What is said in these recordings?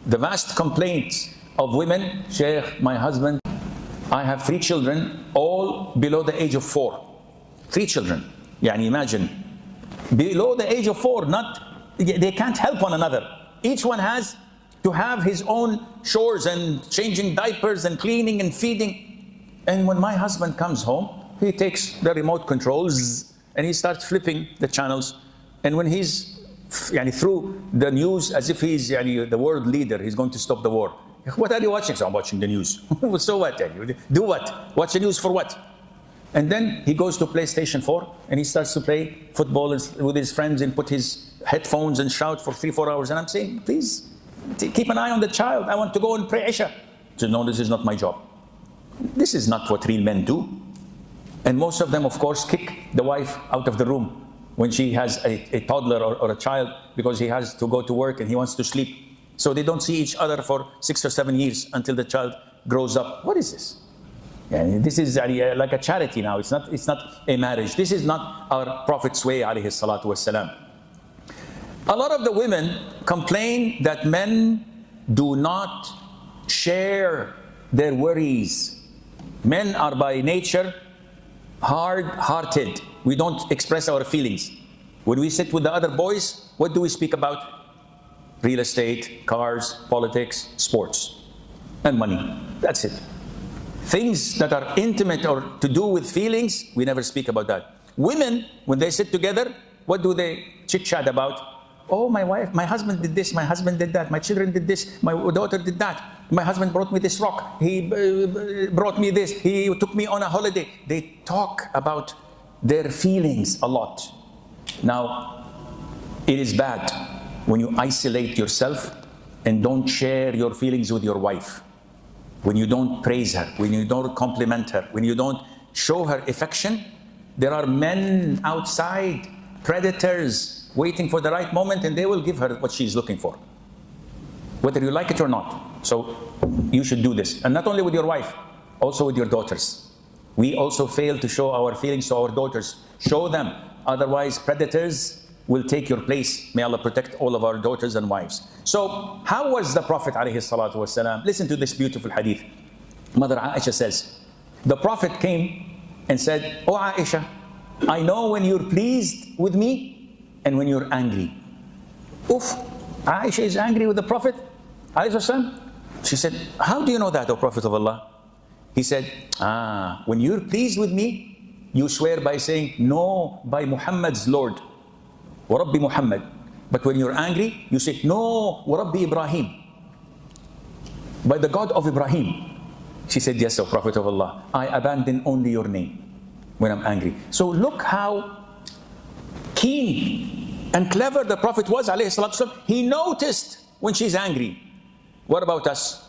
The vast complaints of women, Sheikh, my husband, I have 3 children, all below the age of 4. 3 children. Yani imagine, below the age of 4, they can't help one another. Each one has to have his own chores and changing diapers and cleaning and feeding. And when my husband comes home, he takes the remote controls and he starts flipping the channels. And when he's through the news, as if he's the world leader, he's going to stop the war. What are you watching? So I'm watching the news. So what? Do what? Watch the news for what? And then he goes to PlayStation 4 and he starts to play football with his friends and put his headphones and shout for 3-4 hours. And I'm saying, please, keep an eye on the child. I want to go and pray Isha. He said, no, this is not my job. This is not what real men do. And most of them, of course, kick the wife out of the room when she has a toddler or a child, because he has to go to work and he wants to sleep. So they don't see each other for 6 or 7 years until the child grows up. What is this? This is like a charity now. It's not a marriage. This is not our Prophet's way, alayhi salatu wassalam. A lot of the women complain that men do not share their worries. Men are by nature hard-hearted. We don't express our feelings. When we sit with the other boys, what do we speak about? Real estate, cars, politics, sports, and money. That's it. Things that are intimate or to do with feelings, we never speak about that. Women, when they sit together, what do they chit-chat about? Oh, my husband did this, my husband did that, my children did this, my daughter did that, my husband brought me this rock, he brought me this, he took me on a holiday. They talk about their feelings a lot. Now, it is bad when you isolate yourself and don't share your feelings with your wife. When you don't praise her, when you don't compliment her, when you don't show her affection. There are men outside, predators, waiting for the right moment, and they will give her what she's looking for, whether you like it or not. So you should do this. And not only with your wife, also with your daughters. We also fail to show our feelings to our daughters. Show them. Otherwise, predators will take your place. May Allah protect all of our daughters and wives. So how was the Prophet ﷺ? Listen to this beautiful hadith. Mother Aisha says, the Prophet came and said, "Oh Aisha, I know when you're pleased with me and when you're angry." Oof, Aisha is angry with the Prophet ﷺ. She said, "How do you know that, O Prophet of Allah?" He said, when you're pleased with me, you swear by saying, no, by Muhammad's Lord, wa Rabbi Muhammad. But when you're angry, you say, no, wa Rabbi Ibrahim, by the God of Ibrahim. She said, yes, O Prophet of Allah, I abandon only your name when I'm angry. So look how keen and clever the Prophet was, alayhi salatu wasalam. He noticed when she's angry. What about us?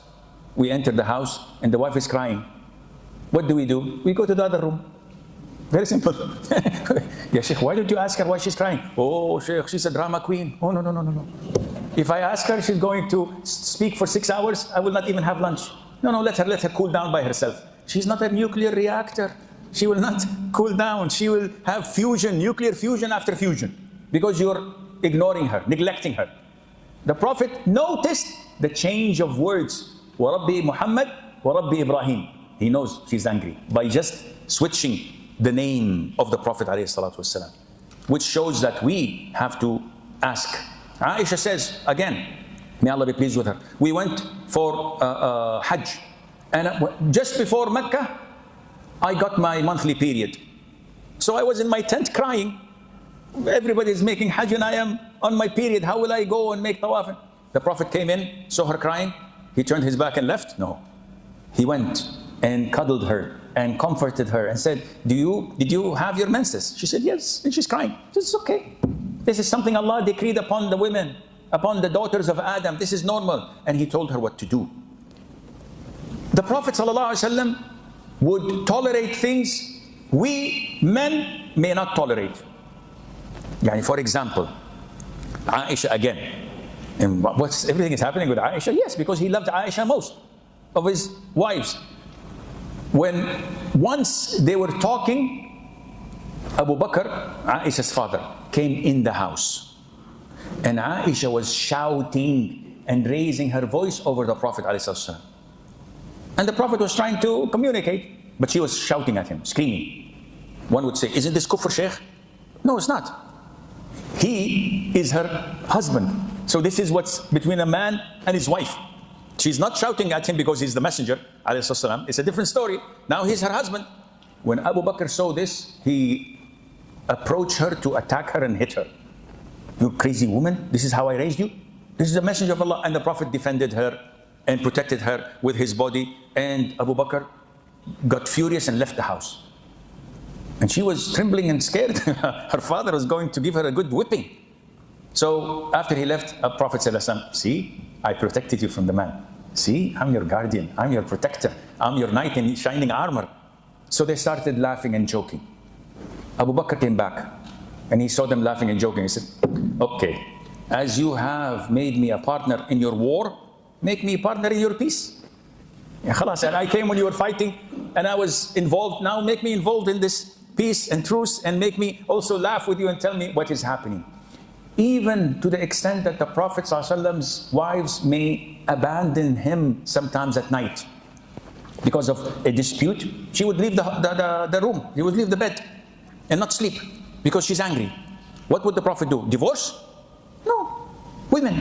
We enter the house and the wife is crying. What do? We go to the other room. Very simple. Yeah, Sheikh, why don't you ask her why she's crying? Oh, Sheikh, she's a drama queen. Oh, no. If I ask her, she's going to speak for 6 hours. I will not even have lunch. No, let her cool down by herself. She's not a nuclear reactor. She will not cool down. She will have fusion, nuclear fusion after fusion, because you're ignoring her, neglecting her. The Prophet noticed the change of words. Wa Rabbi Muhammad, wa Rabbi Ibrahim. He knows she's angry by just switching the name of the Prophet ﷺ, which shows that we have to ask. Aisha says, again, may Allah be pleased with her, we went for Hajj, and just before Mecca, I got my monthly period. So I was in my tent crying. Everybody is making Hajj and I am on my period. How will I go and make tawaf? The Prophet came in, saw her crying. He turned his back and left? No. He went and cuddled her and comforted her and said, did you have your menses? She said, yes. And she's crying. It's okay. This is something Allah decreed upon the women, upon the daughters of Adam. This is normal. And he told her what to do. The Prophet ﷺ would tolerate things we men may not tolerate. For example, Aisha again. And everything is happening with Aisha? Yes, because he loved Aisha most of his wives. When once they were talking, Abu Bakr, Aisha's father, came in the house. And Aisha was shouting and raising her voice over the Prophet ﷺ. And the Prophet was trying to communicate, but she was shouting at him, screaming. One would say, isn't this kufr, Shaykh? No, it's not. He is her husband. So this is what's between a man and his wife. She's not shouting at him because he's the messenger, ﷺ. It's a different story. Now he's her husband. When Abu Bakr saw this, he approached her to attack her and hit her. You crazy woman, this is how I raised you? This is the messenger of Allah. And the Prophet defended her and protected her with his body. And Abu Bakr got furious and left the house. And she was trembling and scared. Her father was going to give her a good whipping. So after he left, Prophet said, see, I protected you from the man. See, I'm your guardian, I'm your protector, I'm your knight in shining armor. So they started laughing and joking. Abu Bakr came back and he saw them laughing and joking. He said, okay, as you have made me a partner in your war, make me a partner in your peace. And I came when you were fighting and I was involved. Now make me involved in this peace and truce and make me also laugh with you and tell me what is happening. Even to the extent that the Prophet ﷺ's wives may abandon him sometimes at night. Because of a dispute, she would leave the room, she would leave the bed and not sleep because she's angry. What would the Prophet do? Divorce? No. Women.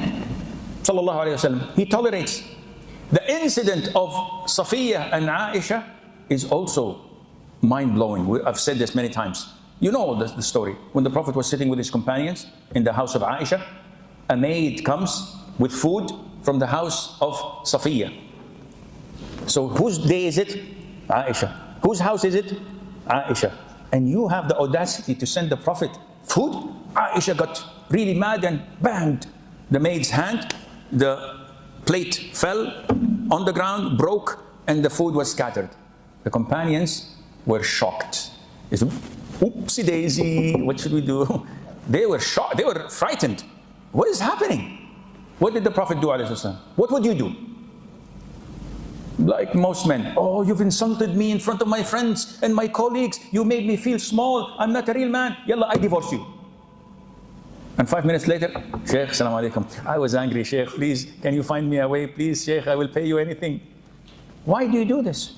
Sallallahu Alaihi Wasallam. He tolerates. The incident of Safiya and Aisha is also mind-blowing. I've said this many times. You know the story. When the Prophet was sitting with his companions in the house of Aisha, a maid comes with food from the house of Safiya. So whose day is it? Aisha. Whose house is it? Aisha. And you have the audacity to send the Prophet food? Aisha got really mad and banged the maid's hand. The plate fell on the ground, broke, and the food was scattered. The companions were shocked. They said, oopsie daisy, what should we do? They were shocked, they were frightened. What is happening? What did the Prophet do, alayhi salam? What would you do? Like most men, oh, you've insulted me in front of my friends and my colleagues. You made me feel small. I'm not a real man. Yalla, I divorce you. And 5 minutes later, Shaykh, Assalamu Alaikum. I was angry, Shaykh. Please, can you find me a way? Please, Shaykh, I will pay you anything. Why do you do this?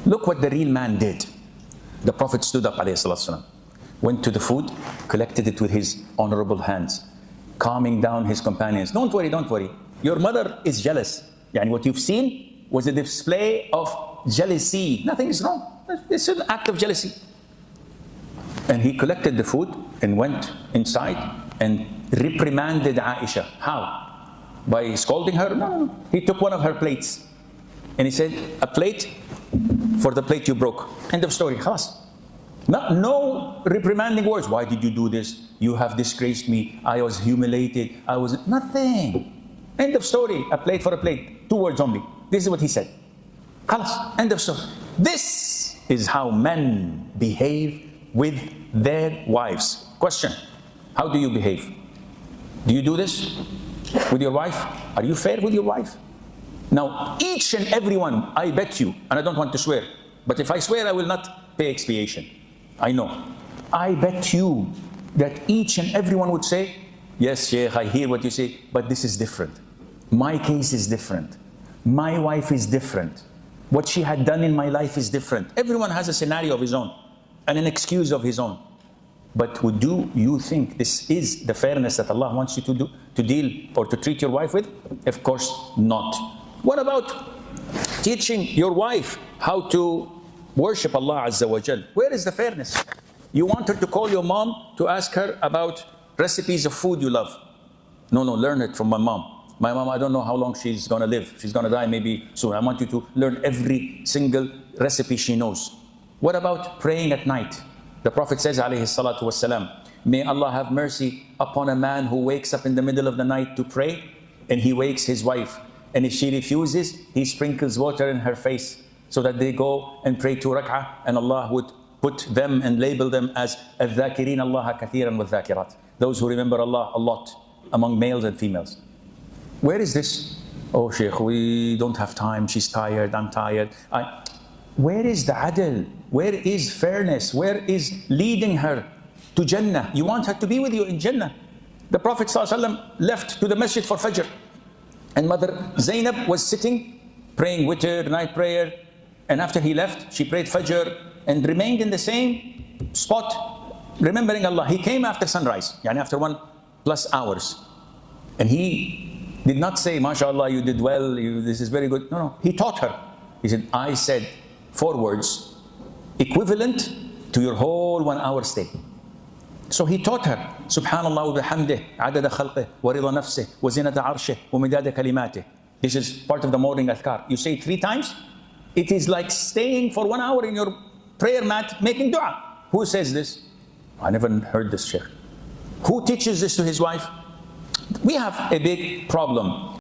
Look what the real man did. The Prophet stood up, alayhi salatu, went to the food, collected it with his honorable hands, calming down his companions. Don't worry, don't worry. Your mother is jealous. Yani what you've seen was a display of jealousy. Nothing is wrong. It's an act of jealousy. And he collected the food and went inside and reprimanded Aisha. How? By scolding her? No. He took one of her plates and he said, a plate for the plate you broke. End of story. Khalas. No reprimanding words. Why did you do this? You have disgraced me. I was humiliated. I was nothing. End of story. A plate for a plate. 2 words only. This is what he said. Khalas. End of story. This is how men behave with their wives. Question. How do you behave? Do you do this with your wife? Are you fair with your wife? Now, each and every one, I bet you, and I don't want to swear, but if I swear, I will not pay expiation. I know. I bet you that each and everyone would say, yes, Shaykh, I hear what you say, but this is different. My case is different. My wife is different. What she had done in my life is different. Everyone has a scenario of his own and an excuse of his own. But do you think this is the fairness that Allah wants you to do, to deal or to treat your wife with? Of course not. What about teaching your wife how to worship Allah Azza wa Jal? Where is the fairness? You want her to call your mom to ask her about recipes of food you love. No, learn it from my mom. My mom, I don't know how long she's going to live. She's going to die maybe soon. I want you to learn every single recipe she knows. What about praying at night? The Prophet says, alayhi salatu wassalam, may Allah have mercy upon a man who wakes up in the middle of the night to pray, and he wakes his wife. And if she refuses, he sprinkles water in her face so that they go and pray 2 rak'ah, and Allah would put them and label them as الذاكرين الله كثيرا والذاكرات, those who remember Allah a lot among males and females. Where is this? Oh, Shaykh, we don't have time. She's tired. I'm tired. Where is the adl? Where is fairness? Where is leading her to Jannah? You want her to be with you in Jannah. The Prophet ﷺ left to the masjid for Fajr. And Mother Zainab was sitting, praying witr, night prayer. And after he left, she prayed Fajr and remained in the same spot, remembering Allah. He came after sunrise, yani after 1+ hours. And he did not say, MashaAllah, you did well, this is very good. No. He taught her. He said, I said 4 words equivalent to your whole 1 hour stay. So he taught her, Subhanallah wa bihamdih, adada khalqih, wa rida nafsih, wa zinata arshih, wa midada kalimatih. This is part of the morning adhkar. You say it 3 times. It is like staying for 1 hour in your prayer mat making dua. Who says this? I never heard this, Sheikh. Who teaches this to his wife? We have a big problem.